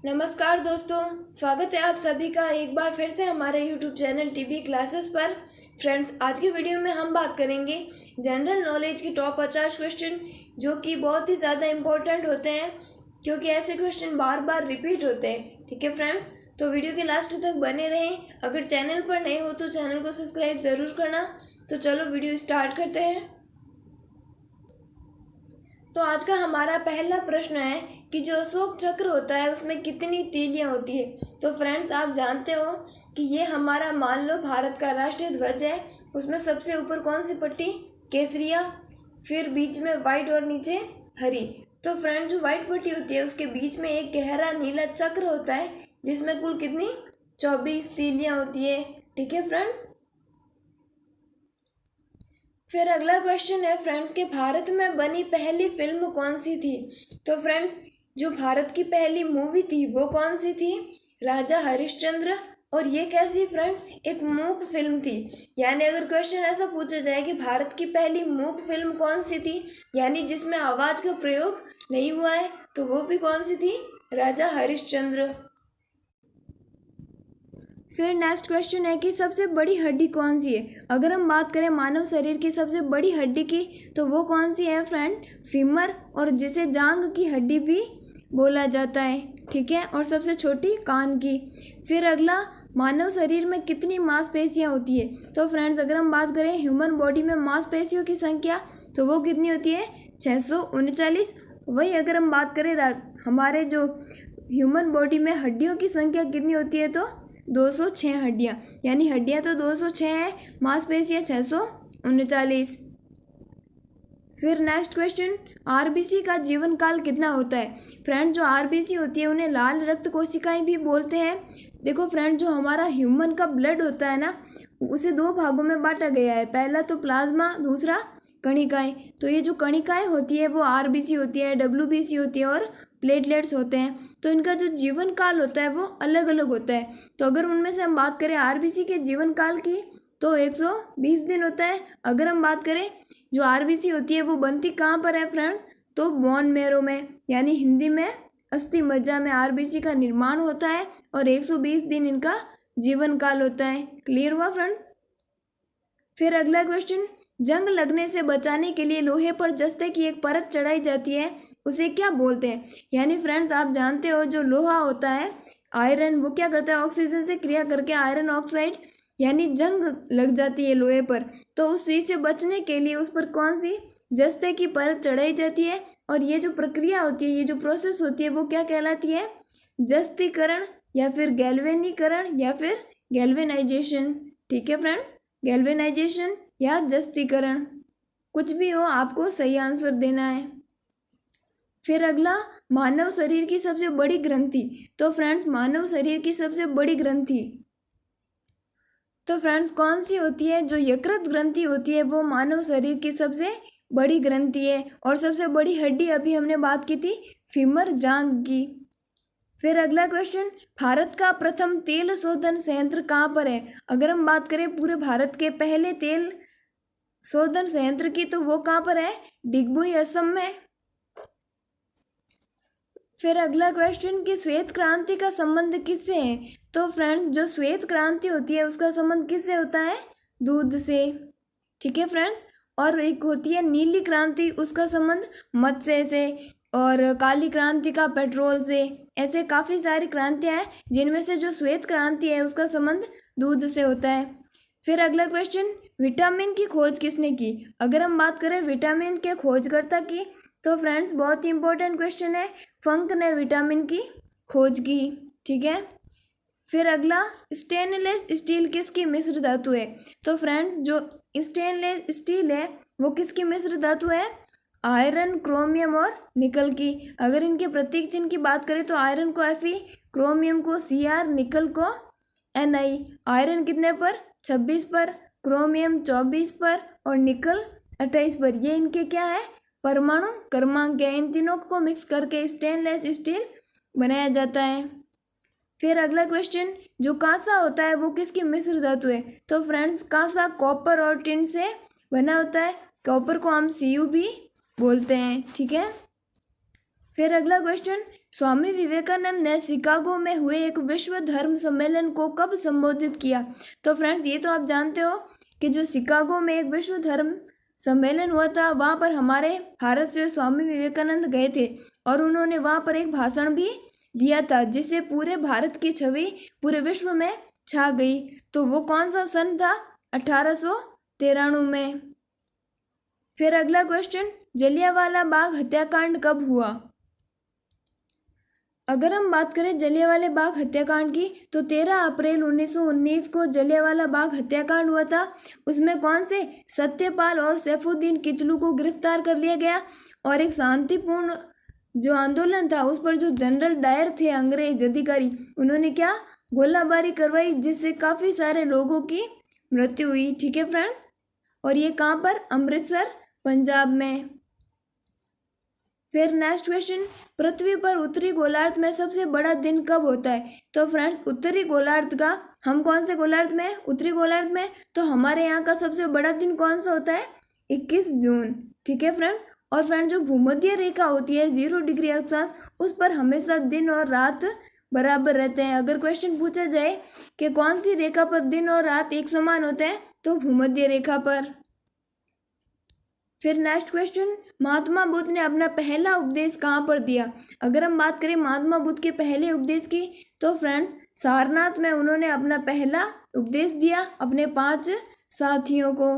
नमस्कार दोस्तों, स्वागत है आप सभी का एक बार फिर से हमारे YouTube चैनल टीबी क्लासेस पर। फ्रेंड्स, आज की वीडियो में हम बात करेंगे जनरल नॉलेज की टॉप 50 क्वेश्चन जो कि बहुत ही ज़्यादा इम्पोर्टेंट होते हैं क्योंकि ऐसे क्वेश्चन बार बार रिपीट होते हैं। ठीक है फ्रेंड्स, तो वीडियो के लास्ट तक बने रहें। अगर चैनल पर नए हो तो चैनल को सब्सक्राइब ज़रूर करना। तो चलो वीडियो स्टार्ट करते हैं। तो आज का हमारा पहला प्रश्न है कि जो अशोक चक्र होता है उसमें कितनी तीलियां होती है। तो फ्रेंड्स, आप जानते हो कि ये हमारा मान लो भारत का राष्ट्रीय ध्वज है। उसमें सबसे ऊपर कौन सी पट्टी? केसरिया, फिर बीच में वाइट और नीचे हरी। तो फ्रेंड्स, जो वाइट पट्टी होती है उसके बीच में एक गहरा नीला चक्र होता है जिसमें कुल कितनी 24 तीलियां होती है। ठीक है फ्रेंड्स। फिर अगला क्वेश्चन है फ्रेंड्स कि भारत में बनी पहली फिल्म कौन सी थी। तो फ्रेंड्स, जो भारत की पहली मूवी थी वो कौन सी थी? राजा हरिश्चंद्र। और ये कैसी फ्रेंड्स? एक मूक फिल्म थी। यानी अगर क्वेश्चन ऐसा पूछा जाए कि भारत की पहली मूक फिल्म कौन सी थी, यानी जिसमें आवाज़ का प्रयोग नहीं हुआ है, तो वो भी कौन सी थी? राजा हरिश्चंद्र। फिर नेक्स्ट क्वेश्चन है कि सबसे बड़ी हड्डी कौन सी है। अगर हम बात करें मानव शरीर की सबसे बड़ी हड्डी की, तो वो कौन सी है फ्रेंड? फीमर, और जिसे जांघ की हड्डी भी बोला जाता है। ठीक है, और सबसे छोटी कान की। फिर अगला, मानव शरीर में कितनी मांसपेशियां होती है। तो फ्रेंड्स, अगर हम बात करें ह्यूमन बॉडी में मांसपेशियों की संख्या, तो वो कितनी होती है? 639। वही अगर हम बात करें हमारे जो ह्यूमन बॉडी में हड्डियों की संख्या कितनी होती है, तो 206 हड्डियाँ। यानी हड्डियाँ तो 206 है, मांसपेशियाँ 639। फिर नेक्स्ट क्वेश्चन, आरबीसी का जीवन काल कितना होता है। फ्रेंड, जो आरबीसी होती है उन्हें लाल रक्त कोशिकाएं भी बोलते हैं। देखो फ्रेंड, जो हमारा ह्यूमन का ब्लड होता है ना, उसे दो भागों में बांटा गया है। पहला तो प्लाज्मा, दूसरा कणिकाएं। तो ये जो कणिकाएं होती है वो आरबीसी होती है, डब्ल्यूबीसी होती है और प्लेटलेट्स होते हैं। तो इनका जो जीवन काल होता है वो अलग अलग होता है। तो अगर उनमें से हम बात करें आरबीसी के जीवन काल की, तो 120 दिन होता है। अगर हम बात करें जो आरबीसी होती है वो बनती कहाँ पर है फ्रेंड्स, तो बोन मैरो में, यानी हिंदी में अस्थि मज्जा में आरबीसी का निर्माण होता है और 120 दिन इनका जीवन काल होता है। क्लियर हुआ फ्रेंड्स। फिर अगला क्वेश्चन, जंग लगने से बचाने के लिए लोहे पर जस्ते की एक परत चढ़ाई जाती है, उसे क्या बोलते हैं। यानी फ्रेंड्स, आप जानते हो जो लोहा होता है आयरन, वो क्या करता है? ऑक्सीजन से क्रिया करके आयरन ऑक्साइड, यानी जंग लग जाती है लोहे पर, तो उस चीज़ से बचने के लिए उस पर कौन सी जस्ते की परत चढ़ाई जाती है। और ये जो प्रक्रिया होती है, ये जो प्रोसेस होती है, वो क्या कहलाती है? जस्तीकरण, या फिर गैल्वेनीकरण, या फिर गैल्वेनाइजेशन। ठीक है फ्रेंड्स, गैल्वेनाइजेशन या जस्तीकरण, कुछ भी हो, आपको सही आंसर देना है। फिर अगला, मानव शरीर की सबसे बड़ी ग्रंथि। तो फ्रेंड्स, मानव शरीर की सबसे बड़ी ग्रंथि तो फ्रेंड्स कौन सी होती है? जो यकृत ग्रंथि होती है वो मानव शरीर की सबसे बड़ी ग्रंथि है। और सबसे बड़ी हड्डी अभी हमने बात की थी फीमर, जांघ की। फिर अगला क्वेश्चन, भारत का प्रथम तेल शोधन संयंत्र कहाँ पर है। अगर हम बात करें पूरे भारत के पहले तेल शोधन संयंत्र की, तो वो कहाँ पर है? डिगबोई, असम में। फिर अगला क्वेश्चन कि श्वेत क्रांति का संबंध किससे है। तो फ्रेंड्स, जो श्वेत क्रांति होती है उसका संबंध किससे होता है? दूध से। ठीक है फ्रेंड्स। और एक होती है नीली क्रांति, उसका संबंध मत्स्य से। और काली क्रांति का पेट्रोल से। ऐसे काफ़ी सारी क्रांतियाँ हैं जिनमें से जो श्वेत क्रांति है उसका संबंध दूध से होता है। फिर अगला क्वेश्चन, विटामिन की खोज किसने की। अगर हम बात करें विटामिन के खोजकर्ता की, तो फ्रेंड्स बहुत ही इंपॉर्टेंट क्वेश्चन है, फंक ने विटामिन की खोज की। ठीक है। फिर अगला, स्टेनलेस स्टील किसकी मिश्र धातु है। तो फ्रेंड, जो स्टेनलेस स्टील है वो किसकी मिश्र धातु है? आयरन, क्रोमियम और निकल की। अगर इनके प्रतीक चिन्ह की बात करें तो आयरन को Fe, क्रोमियम को Cr, निकल को Ni। आयरन कितने पर? 26 पर, क्रोमियम 24 पर और निकल 28 पर। ये इनके क्या है? परमाणु क्रमांक है। इन तीनों को मिक्स करके स्टेनलेस स्टील बनाया जाता है। फिर अगला क्वेश्चन, जो कांसा होता है वो किसकी मिश्र धातु है। तो फ्रेंड्स, कांसा कॉपर और टिन से बना होता है। कॉपर को हम Cu भी बोलते हैं। ठीक है। फिर अगला क्वेश्चन, स्वामी विवेकानंद ने शिकागो में हुए एक विश्व धर्म सम्मेलन को कब संबोधित किया? तो फ्रेंड्स ये तो आप जानते हो कि जो शिकागो में एक विश्व धर्म सम्मेलन हुआ था, वहाँ पर हमारे भारत से स्वामी विवेकानंद गए थे और उन्होंने वहाँ पर एक भाषण भी दिया था, जिससे पूरे भारत की छवि पूरे विश्व में छा गई। तो वो कौन सा सन था? 1893 में। फिर अगला क्वेश्चन, जलियांवाला बाग हत्याकांड कब हुआ? अगर हम बात करें जलियांवाला बाग हत्याकांड की, तो 13 अप्रैल 1919 को जलियांवाला बाग हत्याकांड हुआ था। उसमें कौन से? सत्यपाल और सैफुद्दीन किचलू को गिरफ्तार कर लिया गया और एक शांतिपूर्ण जो आंदोलन था उस पर जो जनरल डायर थे अंग्रेज अधिकारी, उन्होंने क्या? गोलाबारी करवाई, जिससे काफ़ी सारे लोगों की मृत्यु हुई। ठीक है फ्रेंड्स, और ये कहाँ पर? अमृतसर, पंजाब में। फिर नेक्स्ट क्वेश्चन, पृथ्वी पर उत्तरी गोलार्ध में सबसे बड़ा दिन कब होता है? तो फ्रेंड्स उत्तरी गोलार्ध का, हम कौन से गोलार्ध में? उत्तरी गोलार्ध में। तो हमारे यहाँ का सबसे बड़ा दिन कौन सा होता है? 21 जून। ठीक है फ्रेंड्स, और फ्रेंड्स जो भूमध्य रेखा होती है 0 डिग्री अक्षांश, उस पर हमेशा दिन और रात बराबर रहते हैं। अगर क्वेश्चन पूछा जाए कि कौन सी रेखा पर दिन और रात एक समान होते हैं, तो भूमध्य रेखा पर। फिर नेक्स्ट क्वेश्चन, महात्मा बुद्ध ने अपना पहला उपदेश कहाँ पर दिया? अगर हम बात करें महात्मा बुद्ध के पहले उपदेश की, तो फ्रेंड्स सारनाथ में उन्होंने अपना पहला उपदेश दिया अपने 5 साथियों को।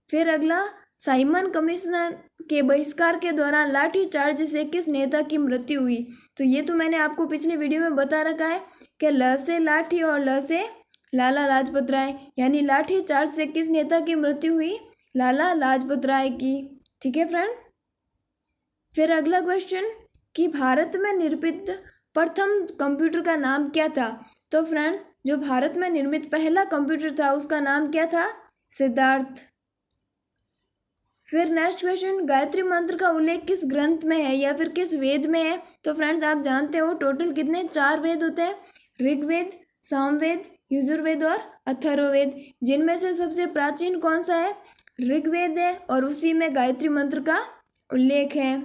फिर अगला, साइमन कमीशन के बहिष्कार के दौरान लाठी चार्ज से किस नेता की मृत्यु हुई? तो ये तो मैंने आपको पिछले वीडियो में बता रखा है कि ल से लाठी और ल से लाला लाजपत राय, यानी लाठी चार्ज से किस नेता की मृत्यु हुई? लाला लाजपत राय की। ठीक है फ्रेंड्स। फिर अगला क्वेश्चन, कि भारत में निर्मित प्रथम कंप्यूटर का नाम क्या था? तो फ्रेंड्स जो भारत में निर्मित पहला कंप्यूटर था उसका नाम क्या था? सिद्धार्थ। फिर नेक्स्ट क्वेश्चन, गायत्री मंत्र का उल्लेख किस ग्रंथ में है या फिर किस वेद में है? तो फ्रेंड्स आप जानते हो टोटल कितने 4 वेद होते हैं, ऋग्वेद, सामवेद, यजुर्वेद और अथर्ववेद, जिनमें से सबसे प्राचीन कौन सा है? ऋग्वेद है, और उसी में गायत्री मंत्र का उल्लेख है।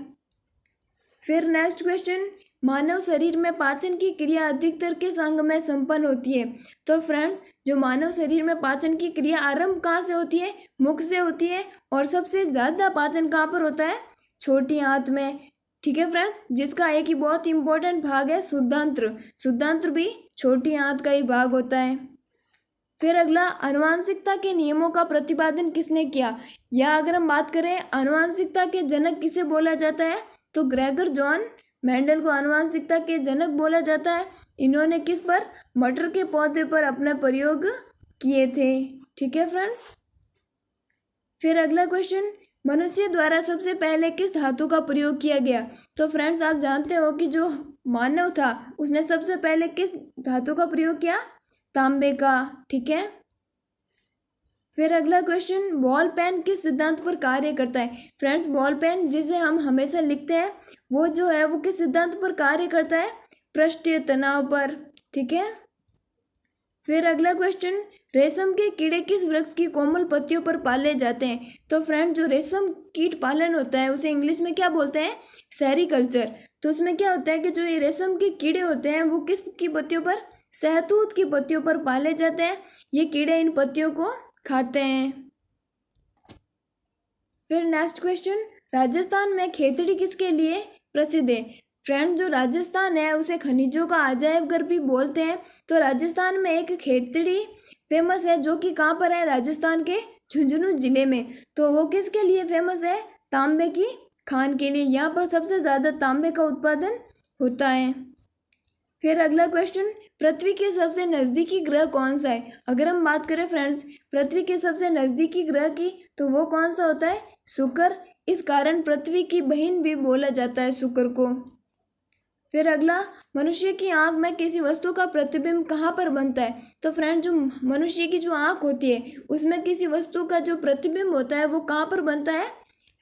फिर नेक्स्ट क्वेश्चन, मानव शरीर में पाचन की क्रिया अधिकतर किस अंग में संपन्न होती है? तो फ्रेंड्स जो मानव शरीर में पाचन की क्रिया आरंभ कहाँ से होती है? मुख से होती है, और सबसे ज़्यादा पाचन कहाँ पर होता है? छोटी आंत में। ठीक है फ्रेंड्स, जिसका एक ही बहुत इंपॉर्टेंट भाग है शुद्धांत्र। शुद्धांत्र भी छोटी आंत का ही भाग होता है। फिर अगला, आनुवांशिकता के नियमों का प्रतिपादन किसने किया? या अगर हम बात करें आनुवांशिकता के जनक किसे बोला जाता है? तो ग्रेगर जॉन मेंडल को आनुवांशिकता के जनक बोला जाता है। इन्होंने किस पर? मटर के पौधे पर अपना प्रयोग किए थे। ठीक है फ्रेंड्स। फिर अगला क्वेश्चन, मनुष्य द्वारा सबसे पहले किस धातु का प्रयोग किया गया? तो फ्रेंड्स आप जानते हो कि जो मानव था उसने सबसे पहले किस धातु का प्रयोग किया? तांबे का। ठीक है। फिर अगला क्वेश्चन, बॉल पेन किस सिद्धांत पर कार्य करता है? फ्रेंड्स बॉल पेन जिसे हम हमेशा लिखते हैं वो जो है वो किस सिद्धांत पर कार्य करता है? पृष्ठीय तनाव पर। ठीक है। फिर अगला क्वेश्चन, रेशम के कीड़े किस वृक्ष की कोमल पत्तियों पर पाले जाते हैं? तो फ्रेंड जो रेशम कीट पालन होता है उसे इंग्लिश में क्या बोलते हैं? सेरीकल्चर। तो उसमें क्या होता है कि जो ये रेशम के कीड़े होते हैं वो किस की पत्तियों पर? शहतूत की पत्तियों पर पाले जाते हैं। ये कीड़े इन पत्तियों को खाते हैं। फिर नेक्स्ट क्वेश्चन, राजस्थान में खेतड़ी किसके लिए प्रसिद्ध है? फ्रेंड जो राजस्थान है उसे खनिजों का अजायब घर भी बोलते हैं। तो राजस्थान में एक खेतड़ी फेमस है जो कि कहाँ पर है? राजस्थान के झुंझुनू जिले में। तो वो किसके लिए फेमस है? तांबे की खान के लिए। यहाँ पर सबसे ज़्यादा तांबे का उत्पादन होता है। फिर अगला क्वेश्चन, पृथ्वी के सबसे नज़दीकी ग्रह कौन सा है? अगर हम बात करें फ्रेंड्स पृथ्वी के सबसे नज़दीकी ग्रह की तो वो कौन सा होता है? शुक्र। इस कारण पृथ्वी की बहन भी बोला जाता है शुक्र को। फिर अगला, मनुष्य की आँख में किसी वस्तु का प्रतिबिंब कहाँ पर बनता है? तो फ्रेंड जो मनुष्य की जो आँख होती है उसमें किसी वस्तु का जो प्रतिबिंब होता है वो कहाँ पर बनता है?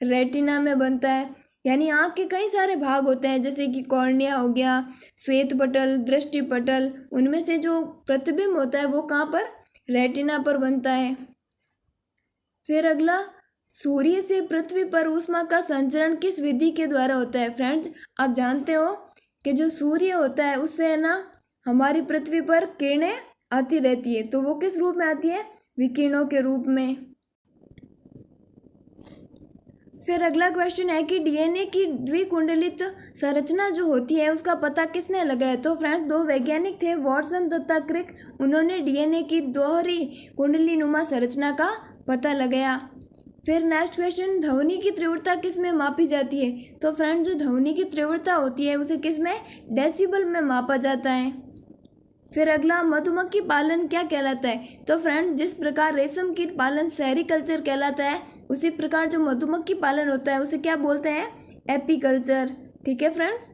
रेटिना में बनता है। यानी आँख के कई सारे भाग होते हैं जैसे कि कॉर्निया हो गया, श्वेत पटल, दृष्टि पटल, उनमें से जो प्रतिबिंब होता है वो कहाँ पर? रेटिना पर बनता है। फिर अगला, सूर्य से पृथ्वी पर ऊष्मा का संचरण किस विधि के द्वारा होता है? फ्रेंड्स आप जानते हो कि जो सूर्य होता है उससे है ना हमारी पृथ्वी पर किरणें आती रहती है, तो वो किस रूप में आती है? विकिरणों के रूप में। फिर अगला क्वेश्चन है कि डीएनए की द्विकुंडलित संरचना जो होती है उसका पता किसने लगाया? तो फ्रेंड्स दो वैज्ञानिक थे, वॉटसन तथा क्रिक, उन्होंने डीएनए की दोहरी कुंडली नुमा संरचना का पता लगाया। फिर नेक्स्ट क्वेश्चन, ध्वनि की तीव्रता किस में मापी जाती है? तो फ्रेंड्स जो ध्वनि की तीव्रता होती है उसे किस में? डेसिबल में मापा जाता है। फिर अगला, मधुमक्खी पालन क्या कहलाता है? तो फ्रेंड जिस प्रकार रेशम कीट पालन सेरीकल्चर कहलाता है, उसी प्रकार जो मधुमक्खी पालन होता है उसे क्या बोलते हैं? एपीकल्चर। ठीक है फ्रेंड्स।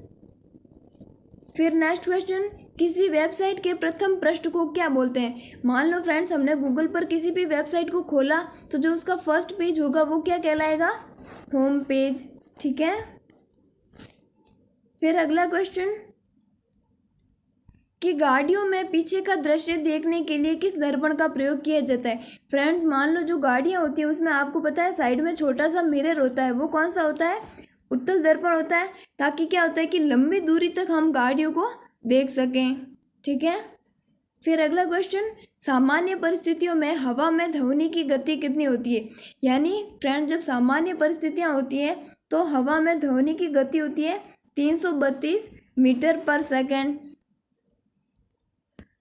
फिर नेक्स्ट क्वेश्चन, किसी वेबसाइट के प्रथम पृष्ठ को क्या बोलते हैं? मान लो फ्रेंड्स हमने गूगल पर किसी भी वेबसाइट को खोला तो जो उसका फर्स्ट पेज होगा वो क्या कहलाएगा? Home page. ठीक है। फिर अगला क्वेश्चन, कि गाड़ियों में पीछे का दृश्य देखने के लिए किस दर्पण का प्रयोग किया जाता है? फ्रेंड्स मान लो जो गाड़ियाँ होती है उसमें आपको पता है साइड में छोटा सा मिरर होता है, वो कौन सा होता है? उत्तल दर्पण होता है, ताकि क्या होता है कि लंबी दूरी तक हम गाड़ियों को देख सकें। ठीक है। फिर अगला क्वेश्चन, सामान्य परिस्थितियों में हवा में ध्वनि की गति कितनी होती है? यानी फ्रेंड जब सामान्य परिस्थितियाँ होती है तो हवा में ध्वनि की गति होती है 332 मीटर पर सेकेंड।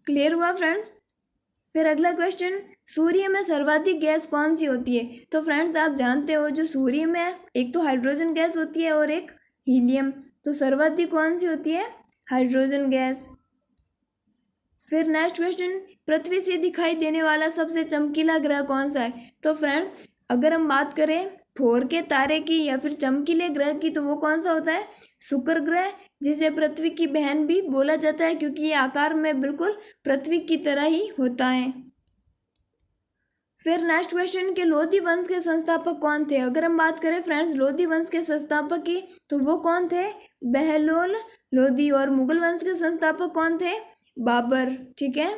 क्लियर हुआ फ्रेंड्स। फिर अगला क्वेश्चन, सूर्य में सर्वाधिक गैस कौन सी होती है? तो फ्रेंड्स आप जानते हो जो सूर्य में एक तो हाइड्रोजन गैस होती है और एक हीलियम, तो सर्वाधिक कौन सी होती है? Hydrogen gas. फिर नेक्स्ट क्वेश्चन, पृथ्वी से दिखाई देने वाला सबसे चमकीला ग्रह कौन सा है? तो फ्रेंड्स अगर हम बात करें भोर के तारे की या फिर चमकीले ग्रह की, तो वो कौन सा होता है? शुक्र ग्रह, जिसे पृथ्वी की बहन भी बोला जाता है क्योंकि ये आकार में बिल्कुल पृथ्वी की तरह ही होता है। फिर नेक्स्ट क्वेश्चन, के लोधी वंश के संस्थापक कौन थे? अगर हम बात करें फ्रेंड्स लोधी वंश के संस्थापक की, तो वो कौन थे? बहलोल लोधी। और मुगल वंश के संस्थापक कौन थे? बाबर। ठीक है।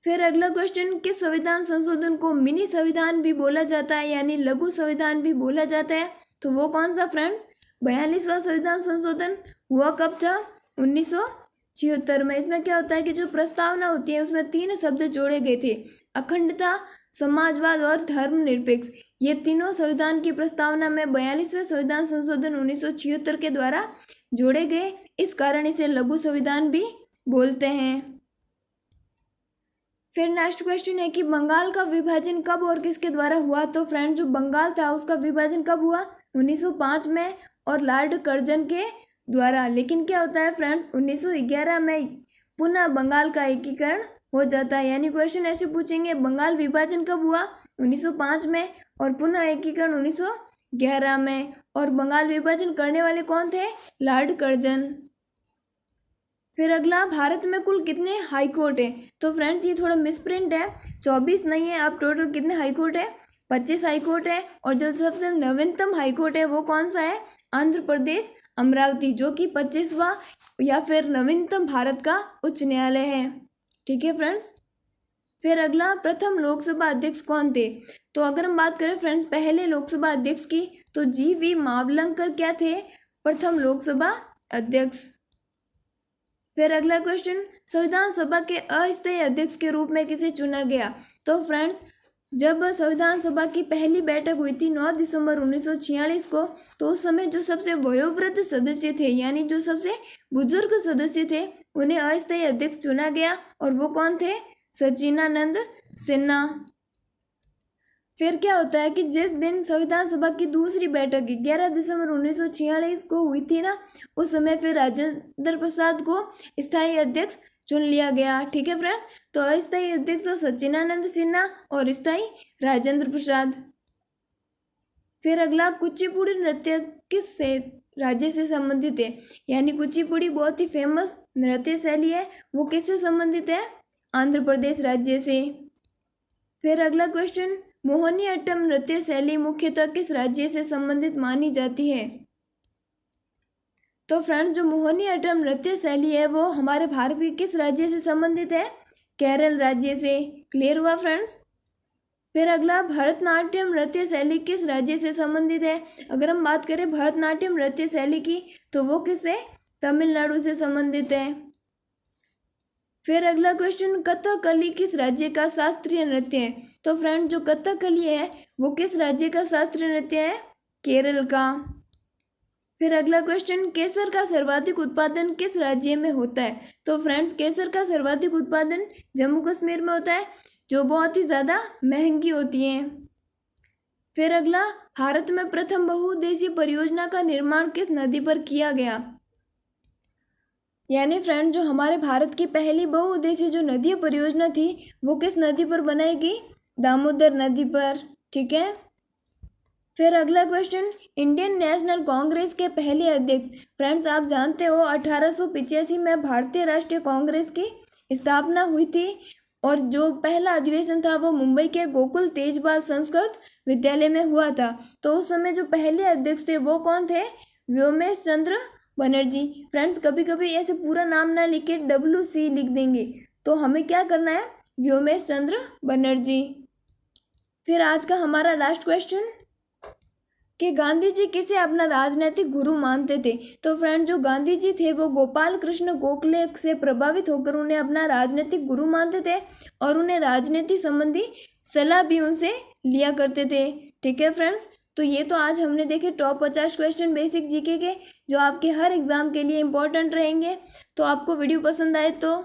फिर अगला क्वेश्चन, किस संविधान संशोधन को मिनी संविधान भी बोला जाता है यानी लघु संविधान भी बोला जाता है? तो वो कौन सा फ्रेंड्स? 42वां संविधान संशोधन हुआ कब था? 1976 में। इसमें क्या होता है कि जो प्रस्तावना होती है उसमें 3 शब्द जोड़े गए थे, अखंडता, समाजवाद और धर्मनिरपेक्ष। ये तीनों संविधान की प्रस्तावना में 42वें संविधान संशोधन 1976 के द्वारा जोड़े गए, इस कारण इसे लघु संविधान भी बोलते हैं। फिर नेक्स्ट क्वेश्चन है कि बंगाल का विभाजन कब और किसके द्वारा हुआ? तो फ्रेंड जो बंगाल था उसका विभाजन कब हुआ? 1905 में और लॉर्ड कर्जन के द्वारा। लेकिन क्या होता है फ्रेंड्स 1911 में पुनः बंगाल का एकीकरण हो जाता है। यानी क्वेश्चन ऐसे पूछेंगे बंगाल विभाजन कब हुआ? 1905 में और पुनः एकीकरण 1911 में। और बंगाल विभाजन करने वाले कौन थे? Lord Curzon. फिर अगला, भारत में कुल कितने हाई कोर्ट है? तो फ्रेंड्स ये थोड़ा मिसप्रिंट है, 24 नहीं है। अब टोटल कितने हाई कोर्ट है? 25 हाई कोर्ट है। और जो सबसे नवीनतम हाई कोर्ट है वो कौन सा है? आंध्र प्रदेश अमरावती, जो कि 25वां या फिर नवीनतम भारत का उच्च न्यायालय है। ठीक है फ्रेंड्स। फिर अगला, प्रथम लोकसभा अध्यक्ष कौन थे? तो अगर हम बात करें फ्रेंड्स पहले लोकसभा अध्यक्ष की, तो जी.वी. मावलंकर क्या थे? प्रथम लोकसभा अध्यक्ष। फिर अगला क्वेश्चन, संविधान सभा के अस्थायी अध्यक्ष के रूप में किसे चुना गया? तो फ्रेंड्स जब संविधान सभा की पहली बैठक हुई थी 9 दिसंबर 1946 को, तो उस समय जो सबसे वयोवृद्ध सदस्य थे यानी जो सबसे बुजुर्ग सदस्य थे उन्हें अस्थायी अध्यक्ष चुना गया, और वो कौन थे? सच्चिदानंद सिन्हा। फिर क्या होता है कि जिस दिन संविधान सभा की दूसरी बैठक 11 दिसंबर 1946 को हुई थी ना, उस समय फिर राजेंद्र प्रसाद को स्थायी अध्यक्ष चुन लिया गया। ठीक है फ्रेंड्स। तो अस्थायी अध्यक्ष सच्चिदानंद सिन्हा और स्थायी राजेंद्र प्रसाद। फिर अगला, कुचिपुड़ी नृत्य किस राज्य से संबंधित है? यानी कुचिपुड़ी बहुत ही फेमस नृत्य शैली है, वो किससे संबंधित है? आंध्र प्रदेश राज्य से। फिर अगला क्वेश्चन, मोहिनीअट्टम नृत्य शैली मुख्यतः किस राज्य से संबंधित मानी जाती है? तो फ्रेंड्स जो मोहिनीअट्टम नृत्य शैली है वो हमारे भारत के किस राज्य से संबंधित है? केरल राज्य से। क्लियर हुआ फ्रेंड्स। फिर अगला, भरतनाट्यम नृत्य शैली किस राज्य से संबंधित है? अगर हम बात करें भरतनाट्यम नृत्य शैली की, तो वो किससे तमिलनाडु से संबंधित है। फिर अगला क्वेश्चन, कथकली किस राज्य का शास्त्रीय नृत्य है? तो फ्रेंड जो कथकली है वो किस राज्य का शास्त्रीय नृत्य है? केरल का। फिर अगला क्वेश्चन, केसर का सर्वाधिक उत्पादन किस राज्य में होता है? तो फ्रेंड्स केसर का सर्वाधिक उत्पादन जम्मू कश्मीर में होता है, जो बहुत ही ज़्यादा महंगी होती है। फिर अगला, भारत में प्रथम बहुउद्देशीय परियोजना का निर्माण किस नदी पर किया गया? यानी फ्रेंड जो हमारे भारत की पहली बहुउद्देशीय जो नदी परियोजना थी वो किस नदी पर बनाएगी? दामोदर नदी पर। ठीक है। फिर अगला क्वेश्चन, इंडियन नेशनल कांग्रेस के पहले अध्यक्ष? फ्रेंड्स आप जानते हो 1885 में भारतीय राष्ट्रीय कांग्रेस की स्थापना हुई थी और जो पहला अधिवेशन था वो मुंबई के गोकुल तेजपाल संस्कृत विद्यालय में हुआ था। तो उस समय जो पहले अध्यक्ष थे वो कौन थे? व्योमेश चंद्र बनर्जी। फ्रेंड्स कभी कभी ऐसे पूरा नाम ना लिख के WC लिख देंगे, तो हमें क्या करना है? व्योमेश चंद्र बनर्जी। फिर आज का हमारा लास्ट क्वेश्चन कि गांधी जी किसे अपना राजनीतिक गुरु मानते थे? तो फ्रेंड जो गांधी जी थे वो गोपाल कृष्ण गोखले से प्रभावित होकर उन्हें अपना राजनीतिक गुरु मानते थे और उन्हें राजनीति संबंधी सलाह भी उनसे लिया करते थे। ठीक है फ्रेंड्स, तो ये तो आज हमने देखे टॉप 50 क्वेश्चन बेसिक जीके के जो आपके हर एग्जाम के लिए इम्पोर्टेंट रहेंगे। तो आपको वीडियो पसंद आए तो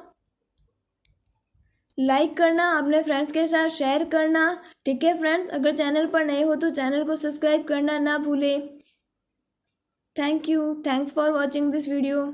लाइक करना, अपने फ्रेंड्स के साथ शेयर करना। ठीक है फ्रेंड्स, अगर चैनल पर नए हो तो चैनल को सब्सक्राइब करना ना भूलें। Thank you, thanks for watching this video.